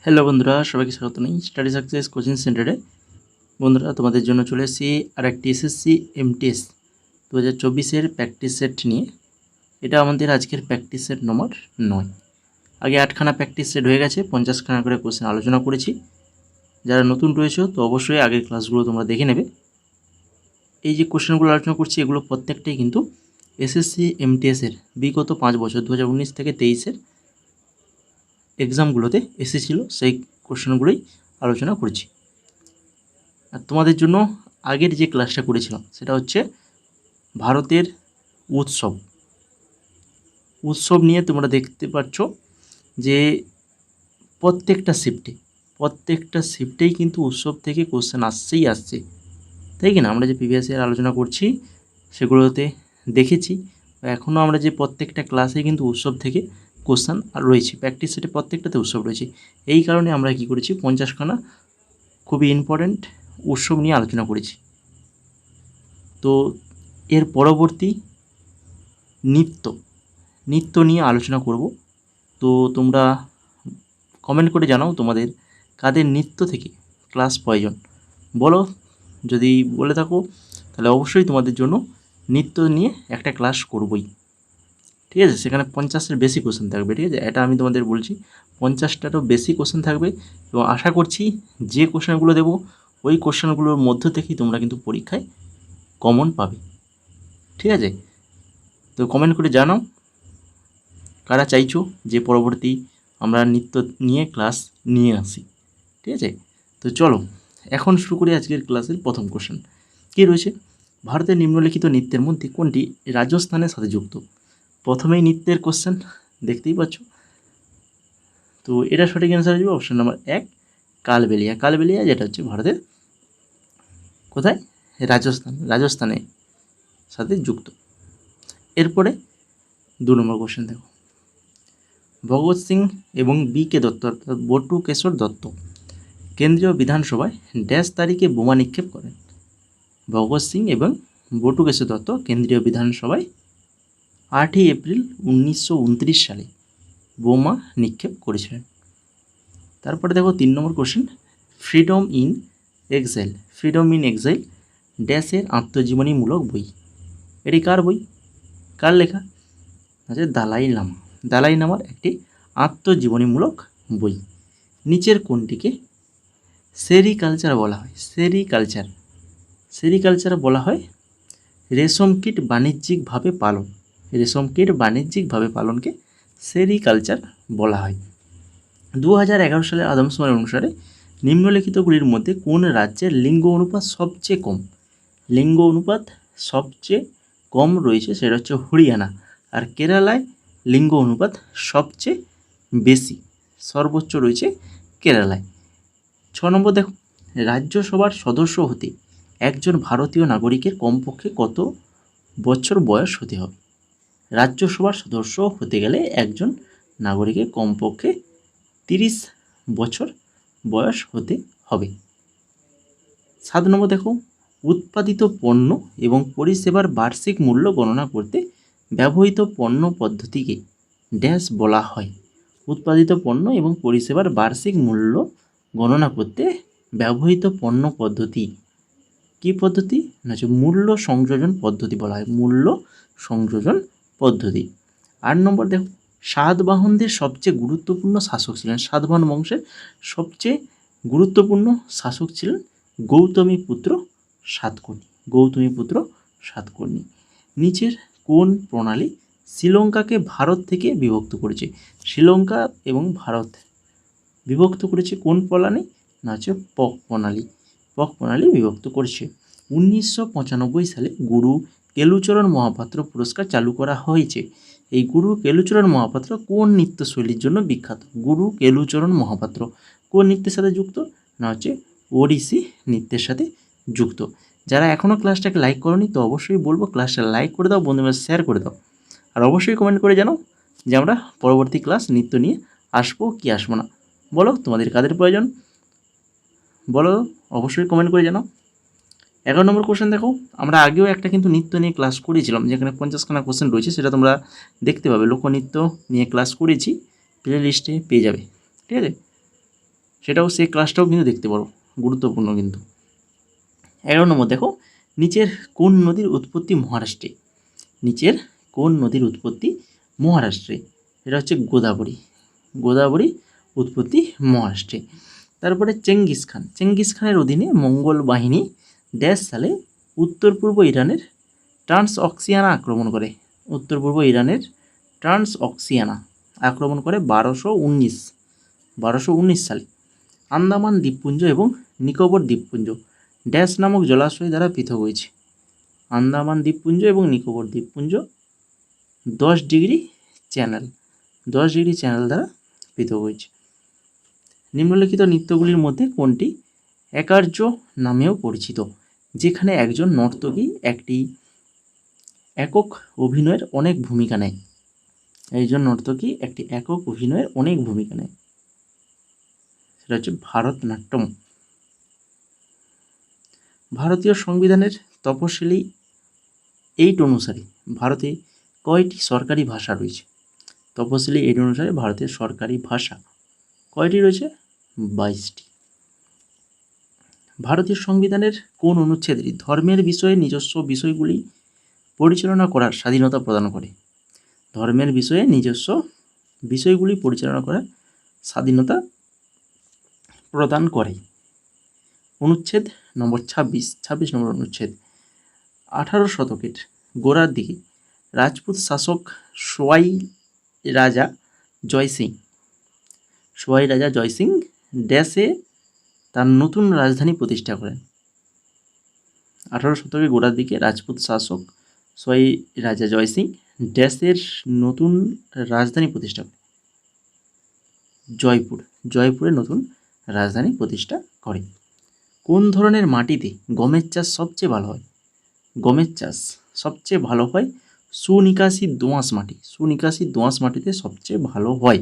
Hello বন্ধুরা, সবাইকে স্বাগত জানাই স্টাডি সাকসেস কোচিং সেন্টারে। বন্ধুরা, তোমাদের জন্য চলে এসেছি আর একটি এসএসসি এমটিএস 2024-এর প্র্যাকটিস সেট নিয়ে। এটা আমাদের আজকের প্র্যাকটিস সেট নম্বর 9। আগে 8খানা প্র্যাকটিস সেট হয়ে গেছে, 50খানা করে কোশ্চেন আলোচনা করেছি। যারা নতুন রয়েছে তো অবশ্যই আগের ক্লাসগুলো তোমরা দেখে নেবে। এই যে কোশ্চেনগুলো আলোচনা করছি এগুলো প্রত্যেকটাই কিন্তু এসএসসি এমটিএসের বিগত 5 বছর 2019 থেকে 23-এর এক্সামগুলোতে এসেছিলো, সেই কোশ্চেনগুলোই আলোচনা করছি। আর তোমাদের জন্য আগের যে ক্লাসটা করেছিলাম সেটা হচ্ছে ভারতের উৎসব নিয়ে। তোমরা দেখতে পাচ্ছ যে প্রত্যেকটা শিফটেই কিন্তু উৎসব থেকে কোশ্চেন আসছে, তাই কি না? আমরা যে প্রিভিয়াস ইয়ার আলোচনা করছি সেগুলোতে দেখেছি, এখনও আমরা যে প্রত্যেকটা ক্লাসে কিন্তু উৎসব থেকে কোশ্চেন রয়েছে, প্র্যাকটিস সেটে প্রত্যেকটাতে উৎসব রয়েছে। এই কারণে আমরা কি করেছি, 50খানা খুবই ইম্পর্ট্যান্ট উৎসব নিয়ে আলোচনা করেছি। তো এর পরবর্তী নৃত্য নিয়ে আলোচনা করব। তো তোমরা কমেন্ট করে জানাও তোমাদের কাদের নৃত্য থেকে ক্লাস প্রয়োজন, বলো। যদি বলে থাকো তাহলে অবশ্যই তোমাদের জন্য নৃত্য নিয়ে একটা ক্লাস করবই, ঠিক আছে? সেখানে 50-এর বেশি কোশ্চেন থাকবে, ঠিক আছে? এটা আমি তোমাদের বলছি, 50টারও বেশি কোশ্চেন থাকবে এবং আশা করছি যে কোশ্চেনগুলো দেবো ওই কোশ্চেনগুলোর মধ্য থেকেই তোমরা কিন্তু পরীক্ষায় কমন পাবে, ঠিক আছে? তো কমেন্ট করে জানাও কারা চাইছো যে পরবর্তী আমরা নৃত্য নিয়ে ক্লাস নিয়ে আসি, ঠিক আছে? তো চলো এখন শুরু করি আজকের ক্লাসের প্রথম কোশ্চেন। কী রয়েছে? ভারতের নিম্নলিখিত নৃত্যের মধ্যে কোনটি রাজস্থানের সাথে যুক্ত? প্রথমেই নৃত্যের কোশ্চেন দেখতেই পাচ্ছ। তো এটা সঠিক অ্যান্সার আসবে অপশন নাম্বার 1, কালবেলিয়া, যেটা হচ্ছে ভারতের কোথায়? রাজস্থানের সাথে যুক্ত। এরপরে 2 নম্বর কোশ্চেন দেখো, ভগৎ সিং এবং বি.কে. দত্ত অর্থাৎ বটুকেশর দত্ত কেন্দ্রীয় বিধানসভায় ড্যাশ তারিখে বোমা নিক্ষেপ করেন? ভগৎ সিং এবং বটুকেশর দত্ত কেন্দ্রীয় বিধানসভায় 8ই এপ্রিল 1929 সালে বোমা নিক্ষেপ করেছিলেন। তারপরে দেখো 3 নম্বর কোশ্চেন, ফ্রিডম ইন এক্সাইল ড্যাশের আত্মজীবনীমূলক বই। এটি কার বই, কার লেখা? আচ্ছা, দালাই লামার একটি আত্মজীবনীমূলক বই। নিচের কোনটিকে সেরিকালচার বলা হয়? সেরিকালচার বলা হয় রেশম কীট বাণিজ্যিকভাবে পালনকে সেরিকালচার বলা হয়। 2011 সালের আদমশুমারি অনুসারে নিম্নলিখিতগুলির মধ্যে কোন রাজ্যের লিঙ্গ অনুপাত সবচেয়ে কম রয়েছে? সেটা হচ্ছে হরিয়ানা। আর কেরালায় লিঙ্গ অনুপাত সবচেয়ে বেশি, সর্বোচ্চ রয়েছে কেরালায়। 6 নম্বর দেখো, রাজ্যসভার সদস্য হতে একজন ভারতীয় নাগরিকের কমপক্ষে কত বছর বয়স হতে হবে? রাজ্যসভার সদস্য হতে গেলে একজন নাগরিকের কমপক্ষে 30 বছর বয়স হতে হবে। 7 নম্বর দেখো, উৎপাদিত পণ্য এবং পরিষেবার বার্ষিক মূল্য গণনা করতে ব্যবহৃত পণ্য পদ্ধতিকে ড্যাশ বলা হয়? উৎপাদিত পণ্য এবং পরিষেবার বার্ষিক মূল্য গণনা করতে ব্যবহৃত পণ্য পদ্ধতি কী পদ্ধতি? না হচ্ছে মূল্য সংযোজন পদ্ধতি বলা হয়, মূল্য সংযোজন পদ্ধতি। 8 নম্বর দেখো, সাতবাহনদের সবচেয়ে গুরুত্বপূর্ণ শাসক ছিলেন? সাতবাহন বংশের সবচেয়ে গুরুত্বপূর্ণ শাসক ছিলেন গৌতমীপুত্র সাতকর্ণী। নিচের কোন প্রণালী শ্রীলঙ্কাকে ভারত থেকে বিভক্ত করেছে? শ্রীলঙ্কা এবং ভারত বিভক্ত করেছে কোন প্রণালী? না হচ্ছে পক প্রণালী বিভক্ত করেছে। 1995 সালে গুরু কেলুচরণ মহাপাত্র পুরস্কার চালু করা হয়েছে। এই গুরু কেলুচরণ মহাপাত্র কোন নৃত্যশৈলীর জন্য বিখ্যাত? গুরু কেলুচরণ মহাপাত্র কোন নৃত্যের সাথে যুক্ত? না হচ্ছে ওড়িশি নৃত্যের সাথে যুক্ত। যারা এখনও ক্লাসটাকে লাইক করোনি তো অবশ্যই বলবো ক্লাসটা লাইক করে দাও, বন্ধুদের শেয়ার করে দাও, আর অবশ্যই কমেন্ট করে জানাও যে আমরা পরবর্তী ক্লাস নৃত্য নিয়ে আসবো কি আসবো না। বলো তোমাদের কাদের প্রয়োজন, বলো অবশ্যই কমেন্ট করে জানাও। 11 নম্বর কোশ্চেন দেখো, আমরা আগেও একটা কিন্তু নৃত্য নিয়ে ক্লাস করেছিলাম, যেখানে 50খানা কোশ্চেন রয়েছে, সেটা তোমরা দেখতে পাবে। লোকনৃত্য নিয়ে ক্লাস করেছি, প্লে লিস্টে পেয়ে যাবে, ঠিক আছে? সেটাও সেই ক্লাসটাও কিন্তু দেখতে পারো, গুরুত্বপূর্ণ কিন্তু। 11 নম্বর দেখো, নিচের কোন নদীর উৎপত্তি মহারাষ্ট্রে? নিচের কোন নদীর উৎপত্তি মহারাষ্ট্রে? এটা হচ্ছে গোদাবরী। গোদাবরী উৎপত্তি মহারাষ্ট্রে। তারপরে চেঙ্গিস খান। চেঙ্গিস খানের অধীনে মঙ্গল বাহিনী ড্যাশ সালে উত্তর পূর্ব ইরানের ট্রান্স অক্সিয়ানা আক্রমণ করে? উত্তর পূর্ব ইরানের ট্রান্স অক্সিয়ানা আক্রমণ করে 1219 সালে। আন্দামান দ্বীপপুঞ্জ এবং নিকোবর দ্বীপপুঞ্জ ড্যাশ নামক জলাশয় দ্বারা পৃথক হয়েছে? আন্দামান দ্বীপপুঞ্জ এবং নিকোবর দ্বীপপুঞ্জ 10 ডিগ্রি চ্যানেল 10 ডিগ্রি চ্যানেল দ্বারা পৃথক হয়েছে। নিম্নলিখিত নৃত্যগুলির মধ্যে কোনটি একার্য নামেও পরিচিত? যেখানে একজন নর্তকী একটি একক অভিনয়ের অনেক ভূমিকা নেয়। একজন নর্তকী একটি একক অভিনয়ের অনেক ভূমিকা নেয়, সেটা হচ্ছে ভারতনাট্যম। ভারতীয় সংবিধানের তপশিলি 8 অনুসারে ভারতে কয়টি সরকারি ভাষা রয়েছে? তপশিলি 8 অনুসারে ভারতের সরকারি ভাষা কয়টি রয়েছে? 22টি। ভারতীয় সংবিধানের কোন অনুচ্ছেদটি ধর্মের বিষয়ে নিজস্ব বিষয়গুলি পরিচালনা করার স্বাধীনতা প্রদান করে? ধর্মের বিষয়ে নিজস্ব বিষয়গুলি পরিচালনা করার স্বাধীনতা প্রদান করে। অনুচ্ছেদ নম্বর 26 নম্বর অনুচ্ছেদ। 18 শতকের গোড়ার দিকে রাজপুত শাসক সোয়াই রাজা জয়সিং ড্যাশে তার নতুন রাজধানী প্রতিষ্ঠা করেন? 18 শতকের গোড়ার দিকে রাজপুত শাসক সোয়াই রাজা জয়সিং ড্যাশের নতুন রাজধানী প্রতিষ্ঠা করেন? জয়পুরে নতুন রাজধানী প্রতিষ্ঠা করে। কোন ধরনের মাটিতে গমের চাষ সবচেয়ে ভালো হয়? গমের চাষ সবচেয়ে ভালো হয় সুনিকাশি দোআঁশ মাটিতে সবচেয়ে ভালো হয়।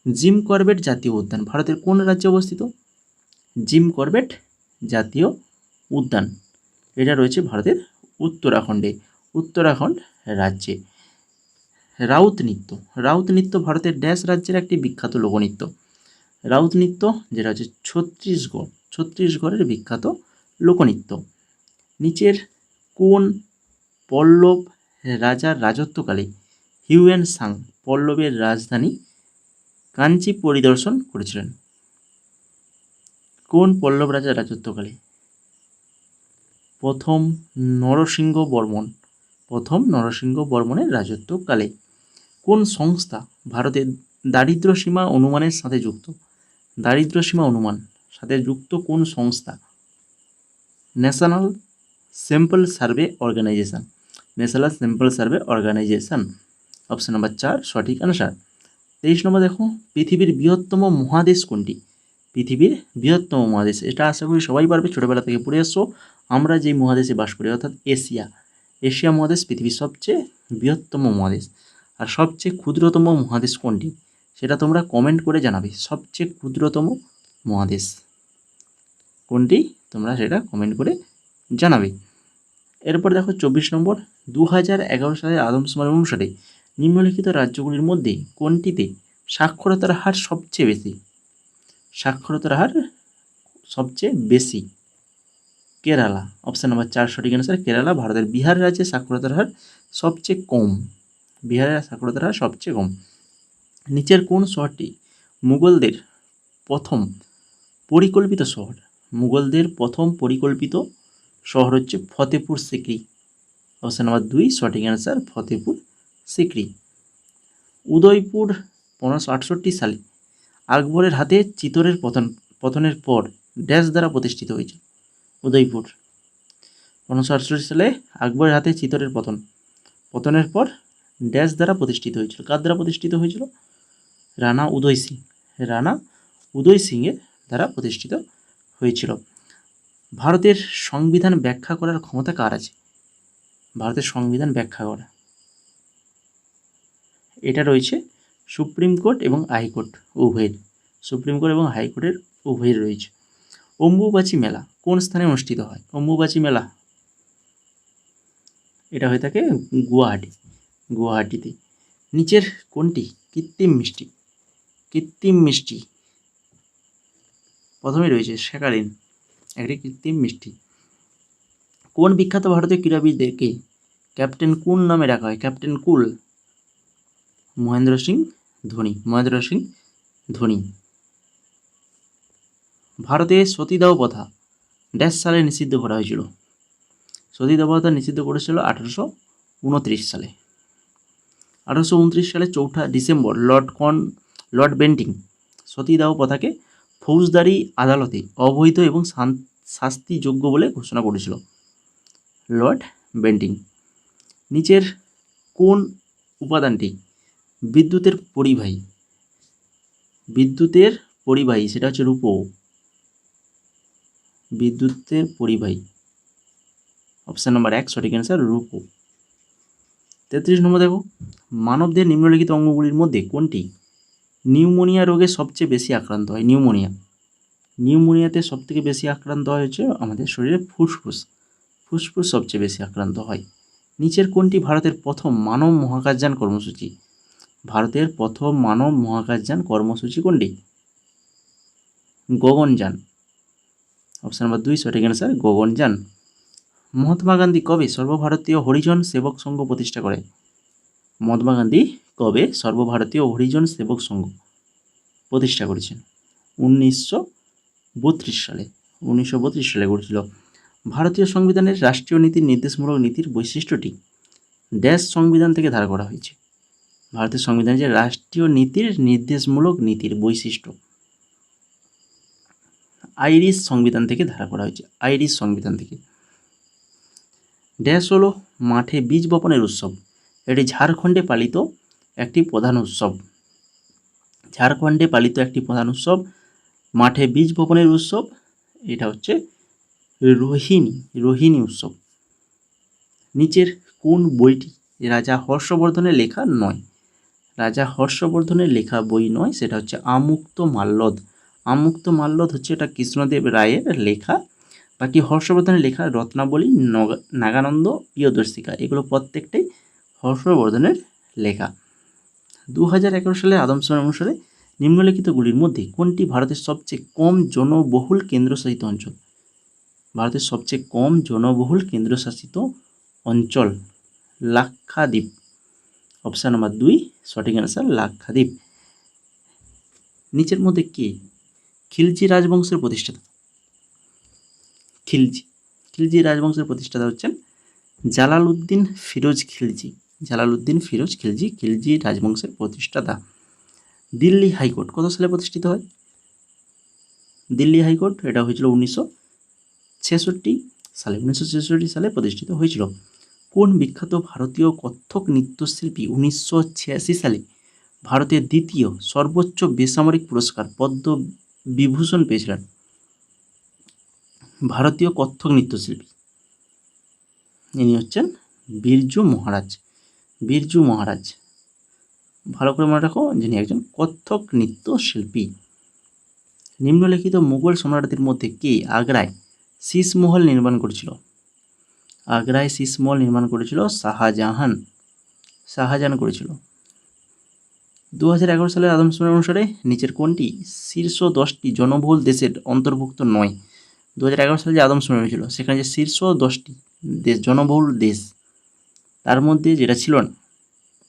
জিম করবেট জাতীয় উদ্যান ভারতের কোন রাজ্যে অবস্থিত? জিম করবেট জাতীয় উদ্যান এটা রয়েছে ভারতের উত্তরাখণ্ড রাজ্যে। রাউত নৃত্য ভারতের ড্যাশ রাজ্যের একটি বিখ্যাত লোকনৃত্য? রাউত নৃত্য যেটা হচ্ছে ছত্তিশগড়ের বিখ্যাত লোকনৃত্য। নিচের কোন পল্লব রাজার রাজত্বকালে হিউয়েন সাং পল্লবের রাজধানী কাঞ্চি পরিদর্শন করেছিলেন? কোন পল্লব রাজার রাজত্বকালে? প্রথম নরসিংহ বর্মনের রাজত্বকালে। কোন সংস্থা ভারতের দারিদ্র্য সীমা অনুমানের সাথে যুক্ত? কোন সংস্থা? National sample survey organisation. Option number 4 সঠিক আনসার। 23 নম্বর দেখো, পৃথিবীর বৃহত্তম মহাদেশ কোনটি? পৃথিবীর বৃহত্তম মহাদেশ, এটা আশা করি সবাই পারবে, ছোটোবেলা থেকে পড়ে আসছো। আমরা যেই মহাদেশে বাস করি অর্থাৎ এশিয়া মহাদেশ পৃথিবীর সবচেয়ে বৃহত্তম মহাদেশ। আর সবচেয়ে ক্ষুদ্রতম মহাদেশ কোনটি সেটা তোমরা কমেন্ট করে জানাবে। সবচেয়ে ক্ষুদ্রতম মহাদেশ কোনটি তোমরা সেটা কমেন্ট করে জানাবে। এরপর দেখো 24 নম্বর, 2011 সালের আদমশুমারি অনুসারে নিম্নলিখিত রাজ্যগুলির মধ্যে কোনটিতে সাক্ষরতার হার সবচেয়ে বেশি? কেরালা। অপশান নাম্বার 4 সঠিক অ্যান্সার কেরালা। ভারতের বিহার রাজ্যে সাক্ষরতার হার সবচেয়ে কম। নিচের কোন শহরটি মুঘলদের প্রথম পরিকল্পিত শহর? হচ্ছে ফতেপুর সিক্রি। অপশান নাম্বার 2 সঠিক অ্যান্সার ফতেপুর সিক্রি। উদয়পুর 1568 সালে আকবরের হাতে চিতোরের পতনের পর ড্যাশ দ্বারা প্রতিষ্ঠিত হয়েছিল? উদয়পুর 1568 সালে আকবরের হাতে চিতোরের পতনের পর ড্যাশ দ্বারা প্রতিষ্ঠিত হয়েছিল? কার দ্বারা প্রতিষ্ঠিত হয়েছিল? রানা উদয় সিংয়ের দ্বারা প্রতিষ্ঠিত হয়েছিল। ভারতের সংবিধান ব্যাখ্যা করার ক্ষমতা কার আছে? ভারতের সংবিধান ব্যাখ্যা করা এটা রয়েছে সুপ্রিম কোর্ট এবং হাইকোর্ট উভয়ের। রয়েছে। অম্বুবাচী মেলা কোন স্থানে অনুষ্ঠিত হয়? অম্বুবাচী মেলা এটা হয়ে থাকে গুয়াহাটিতে। নিচের কোনটি কৃত্রিম মিষ্টি? প্রথমেই রয়েছে স্যাকারিন, একটি কৃত্রিম মিষ্টি। কোন বিখ্যাত ভারতীয় ক্রীড়াবিদকে ক্যাপ্টেন কুল নামে ডাকা হয়? Captain cool, Mahendra Singh Dhoni. মহেন্দ্র সিং ধোনি। ভারতে সতীদাহ প্রথা ড্যাশ সালে নিষিদ্ধ করা হয়েছিল? সতীদাহ প্রথা নিষিদ্ধ করেছিল 1829 সালে। 1829 সালে 4 ডিসেম্বর লর্ড বেন্টিং সতীদাহ প্রথাকে ফৌজদারি আদালতে অবৈধ এবং শাস্তিযোগ্য বলে ঘোষণা করেছিল লর্ড বেন্টিং। নিচের কোন উপাদানটি বিদ্যুতের পরিবাহী? বিদ্যুতের পরিবাহী সেটা হচ্ছে রূপো। বিদ্যুতের পরিবাহী, অপশান নম্বর 1 সঠিক অ্যান্সার রূপো। 33 নম্বর দেখো, মানবদের নিম্নলিখিত অঙ্গগুলির মধ্যে কোনটি নিউমোনিয়া রোগে সবচেয়ে বেশি আক্রান্ত হয়? নিউমোনিয়াতে সবথেকে বেশি আক্রান্ত হয় হচ্ছে আমাদের শরীরে ফুসফুস। ফুসফুস সবচেয়ে বেশি আক্রান্ত হয়। নিচের কোনটি ভারতের প্রথম মানব মহাকাশযান কর্মসূচি? ভারতের প্রথম মানব মহাকাশযান কর্মসূচি কোনটি? গগনযান, অপশান নম্বর 2 সঠিক অ্যান্সার গগনযান। মহাত্মা গান্ধী কবে সর্বভারতীয় হরিজন সেবক সংঘ প্রতিষ্ঠা করে? মহাত্মা গান্ধী কবে সর্বভারতীয় হরিজন সেবক সংঘ প্রতিষ্ঠা করেছেন? 1932 সালে। 1932 সালে করেছিল। ভারতীয় সংবিধানের রাষ্ট্রীয় নীতির নির্দেশমূলক নীতির বৈশিষ্ট্যটি ড্যাশ সংবিধান থেকে ধার করা হয়েছে? ভারতের সংবিধানের যে রাষ্ট্রীয় নীতির নির্দেশমূলক নীতির বৈশিষ্ট্য আইরিশ সংবিধান থেকে ধার করা হয়েছে। আইরিশ সংবিধান থেকে। ড্যাশ হলো মাঠে বীজ বপনের উৎসব? এটি ঝাড়খণ্ডে পালিত একটি প্রধান উৎসব। ঝাড়খণ্ডে পালিত একটি প্রধান উৎসব মাঠে বীজ বপনের উৎসব, এটা হচ্ছে রোহিণী উৎসব। নিচের কোন বইটি রাজা হর্ষবর্ধনের লেখা নয়? রাজা হর্ষবর্ধনের লেখা বই নয়, সেটা হচ্ছে আমুক্ত মাল্যদ। আমুক্ত মাল্যদ হচ্ছে এটা কৃষ্ণদেব রায়ের লেখা। বাকি হর্ষবর্ধনের লেখা রত্নাবলী, নাগানন্দ, প্রিয়দর্শিকা এগুলো প্রত্যেকটাই হর্ষবর্ধনের লেখা। 2011 সালে আদমশুমারি অনুসারে নিম্নলিখিতগুলির মধ্যে কোনটি ভারতের সবচেয়ে কম জনবহুল কেন্দ্রশাসিত অঞ্চল? ভারতের সবচেয়ে কম জনবহুল কেন্দ্রশাসিত অঞ্চল লাক্ষাদ্বীপ, অপশান নম্বর 2 সঠিক অ্যান্সার লাক্ষাদ্বীপ। নিচের মধ্যে কে খিলজি রাজবংশের প্রতিষ্ঠাতা? খিলজি রাজবংশের প্রতিষ্ঠাতা হচ্ছেন জালালউদ্দিন ফিরোজ খিলজি। জালালউদ্দিন ফিরোজ খিলজি খিলজি রাজবংশের প্রতিষ্ঠাতা। দিল্লি হাইকোর্ট কত সালে প্রতিষ্ঠিত হয়? দিল্লি হাইকোর্ট এটা হয়েছিল 1966 সালে। 1966 সালে প্রতিষ্ঠিত হয়েছিল। কোন বিখ্যাত ভারতীয় কত্থক নৃত্যশিল্পী 1986 সালে ভারতের দ্বিতীয় সর্বোচ্চ বেসামরিক পুরস্কার পদ্মবিভূষণ পেয়েছিলেন? ভারতীয় কত্থক নৃত্যশিল্পী ইনি হচ্ছেন বিরজু মহারাজ। বিরজু মহারাজ, ভালো করে মনে রাখো, যিনি একজন কত্থক নৃত্যশিল্পী। নিম্নলিখিত মুঘল সম্রাটদের মধ্যে কে আগ্রায় শীষমহল নির্মাণ করেছিল? আগ্রায় শীষমহল নির্মাণ করেছিল শাহজাহান। শাহজাহান করেছিল। 2011 সালের আদমশুমারি অনুসারে নিচের কোনটি শীর্ষ 10টি জনবহুল দেশের অন্তর্ভুক্ত নয়? 2011 সালে যে আদমশুমারি হয়েছিল সেখানে যে শীর্ষ 10টি দেশ জনবহুল দেশ তার মধ্যে যেটা ছিল না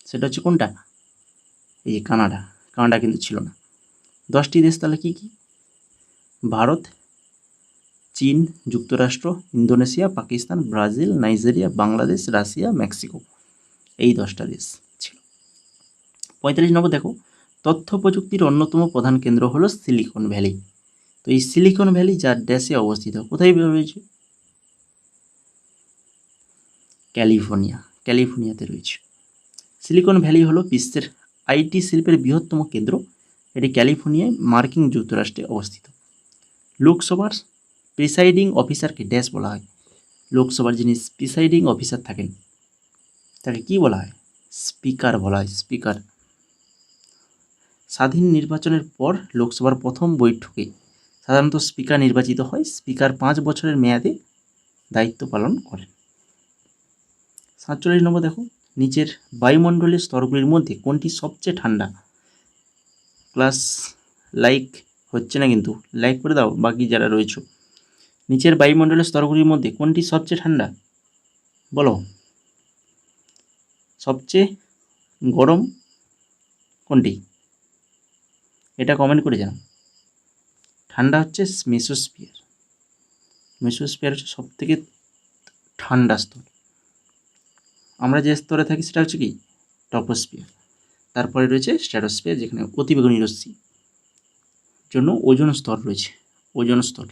সেটা হচ্ছে কোনটা? এই যে কানাডা। কানাডা কিন্তু ছিল না। 10টি দেশ তাহলে কী কী? ভারত, চীন, যুক্তরাষ্ট্র, Indonesia, Pakistan, Brazil, Nigeria, Bangladesh, Russia, Mexico, এই 10টা দেশ ছিল। 45 নম্বর দেখো, তথ্য প্রযুক্তির অন্যতম প্রধান কেন্দ্র হলো সিলিকন ভ্যালি। তো এই সিলিকন ভ্যালি যার দেশে অবস্থিত, কোথায় রয়েছে? ক্যালিফোর্নিয়াতে রয়েছে। সিলিকন ভ্যালি হলো বিশ্বের আইটি শিল্পের বৃহত্তম কেন্দ্র। এটি ক্যালিফোর্নিয়ায় মার্কিন যুক্তরাষ্ট্রে অবস্থিত। লোকসভার প্রিসাইডিং অফিসারকে ড্যাশ বলা হয়? লোকসভার যিনি প্রিসাইডিং অফিসার থাকেন তাকে কি বলা হয়? স্পিকার বলা হয়। স্পিকার। স্বাধীন নির্বাচনের পর লোকসভার প্রথম বৈঠকে সাধারণত স্পিকার নির্বাচিত হয়। স্পিকার 5 বছরের মেয়াদে দায়িত্ব পালন করেন। 47 নম্বর দেখো, নিচের বায়ুমণ্ডলের স্তরগুলির মধ্যে কোনটি সবচেয়ে ঠান্ডা? ক্লাস লাইক হচ্ছে না কিন্তু, লাইক করে দাও বাকি যারা রয়েছে। নিচের বায়ুমণ্ডলের স্তরগুলির মধ্যে কোনটি সবচেয়ে ঠান্ডা? বলো। সবচেয়ে গরম কোনটি? এটা কমেন্ট করে জানাও। ঠান্ডা হচ্ছে মেসোস্ফিয়ার। মেসোস্ফিয়ার হচ্ছে সবথেকে ঠান্ডা স্তর। আমরা যে স্তরে থাকি সেটা হচ্ছে কি টপোস্ফিয়ার। তারপরে রয়েছে স্ট্র্যাটোস্ফিয়ার, যেখানে অতিবেগুনি রশ্মি জন্য ওজোন স্তর রয়েছে। ওজোন স্তর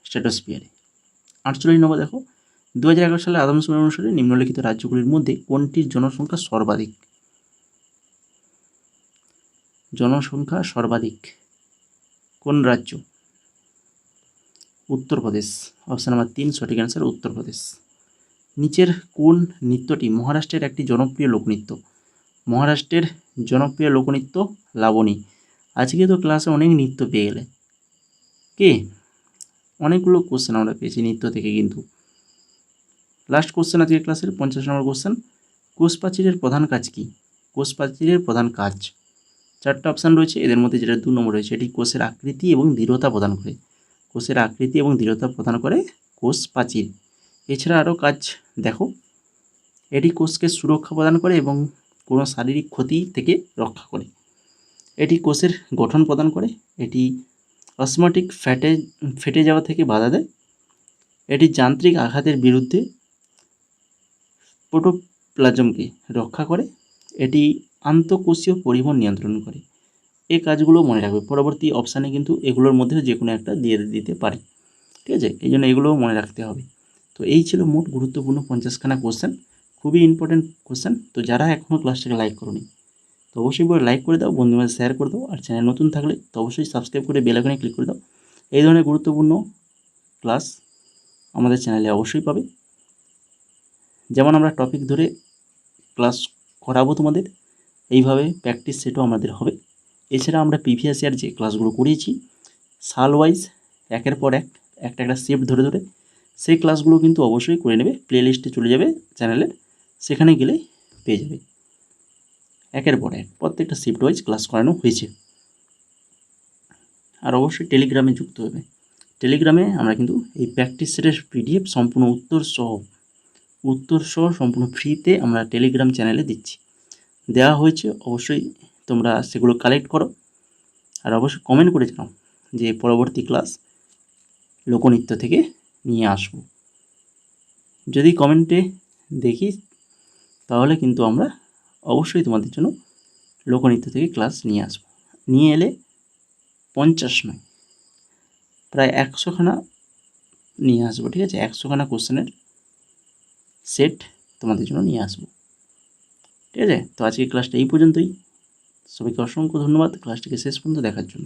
স্ট্র্যাটোস্ফিয়ারে। 48 নম্বর দেখো, 2011 সালে আদমশুমারি অনুসারে নিম্নলিখিত রাজ্যগুলির মধ্যে কোনটির জনসংখ্যা সর্বাধিক? জনসংখ্যা সর্বাধিক কোন রাজ্য? উত্তরপ্রদেশ। অপশান নাম্বার 3 সঠিক অ্যান্সার, উত্তরপ্রদেশ। নিচের কোন নৃত্যটি মহারাষ্ট্রের একটি জনপ্রিয় লোকনৃত্য? মহারাষ্ট্রের জনপ্রিয় লোকনৃত্য লাবণী। আজকে তো ক্লাসে অনেক নৃত্য পেয়ে গেলে। কে? অনেকগুলো কোশ্চেন আমরা পেয়েছি নৃত্য থেকে। কিন্তু লাস্ট কোশ্চেন আজকে ক্লাসের 50 নম্বর কোশ্চেন, কোষ প্রাচীরের প্রধান কাজ কি? কোষ প্রাচীরের প্রধান কাজ, 4টা অপশান রয়েছে, এদের মধ্যে যেটা 2 নম্বর রয়েছে, এটি কোষের আকৃতি এবং দৃঢ়তা প্রদান করে। কোষের আকৃতি এবং দৃঢ়তা প্রদান করে কোষ প্রাচীর। এছাড়া আরও কাজ দেখো, এটি কোষকে সুরক্ষা প্রদান করে এবং কোনো শারীরিক ক্ষতি থেকে রক্ষা করে। এটি কোষের গঠন প্রদান করে। এটি অসমোটিক ফেটে যাওয়া থেকে বাধা দেয়। এটি যান্ত্রিক আঘাতের বিরুদ্ধে প্রোটোপ্লাজমকে রক্ষা করে। এটি আন্তঃকোষীয় পরিবহন নিয়ন্ত্রণ করে। এই কাজগুলো মনে রাখবে, পরবর্তী অপশানে কিন্তু এগুলোর মধ্যে যে কোনো একটা দিয়ে দিতে পারে। ঠিক আছে, এই জন্য এগুলোও মনে রাখতে হবে। তো এই ছিল মোট গুরুত্বপূর্ণ 50খানা কোশ্চেন, খুবই ইম্পর্টেন্ট কোশ্চেন। তো যারা এখনও ক্লাসটাকে লাইক করোনি তো অবশ্যই লাইক করে দাও, বন্ধুদের শেয়ার করে দাও, আর চ্যানেল নতুন থাকলে তো অবশ্যই সাবস্ক্রাইব করে বেল আইকনে ক্লিক করে দাও। এই ধরনের গুরুত্বপূর্ণ ক্লাস আমাদের চ্যানেলে অবশ্যই পাবে। যেমন আমরা টপিক ধরে ক্লাস করাবো তোমাদের, এইভাবে প্র্যাকটিস সেটও আমাদের হবে। এছাড়া আমরা প্রিভিয়াস ইয়ার যে ক্লাসগুলো করিয়েছি সাল ওয়াইজ একের পর একটা শিফট ধরে ধরে, সেই ক্লাসগুলো কিন্তু অবশ্যই করে নেবে। প্লে লিস্টে চলে যাবে চ্যানেলের, সেখানে গেলে পেয়ে যাবে একের পর এক প্রত্যেকটা শিফট ওয়াইজ ক্লাস করানো হয়েছে। আর অবশ্যই টেলিগ্রামে যুক্ত হবে। টেলিগ্রামে আমরা কিন্তু এই প্র্যাকটিস সেটের পিডিএফ সম্পূর্ণ উত্তর সহ সম্পূর্ণ ফ্রিতে আমরা টেলিগ্রাম চ্যানেলে দিচ্ছি, দেওয়া হয়েছে। অবশ্যই তোমরা সেগুলো কালেক্ট করো, আর অবশ্যই কমেন্ট করে জানাও যে পরবর্তী ক্লাস লোকনৃত্য থেকে নিয়ে আসবো। যদি কমেন্টে দেখি তাহলে কিন্তু আমরা অবশ্যই তোমাদের জন্য লোকনৃত্য থেকে ক্লাস নিয়ে আসবো। নিয়ে এলে 50 নয়, প্রায় 100খানা নিয়ে আসবো। ঠিক আছে, 100খানা কোশ্চেনের সেট তোমাদের জন্য নিয়ে আসবো। ঠিক আছে, তো আজকে ক্লাসটা এই পর্যন্তই। সবাইকে অসংখ্য ধন্যবাদ ক্লাসটিকে শেষ পর্যন্ত দেখার জন্য।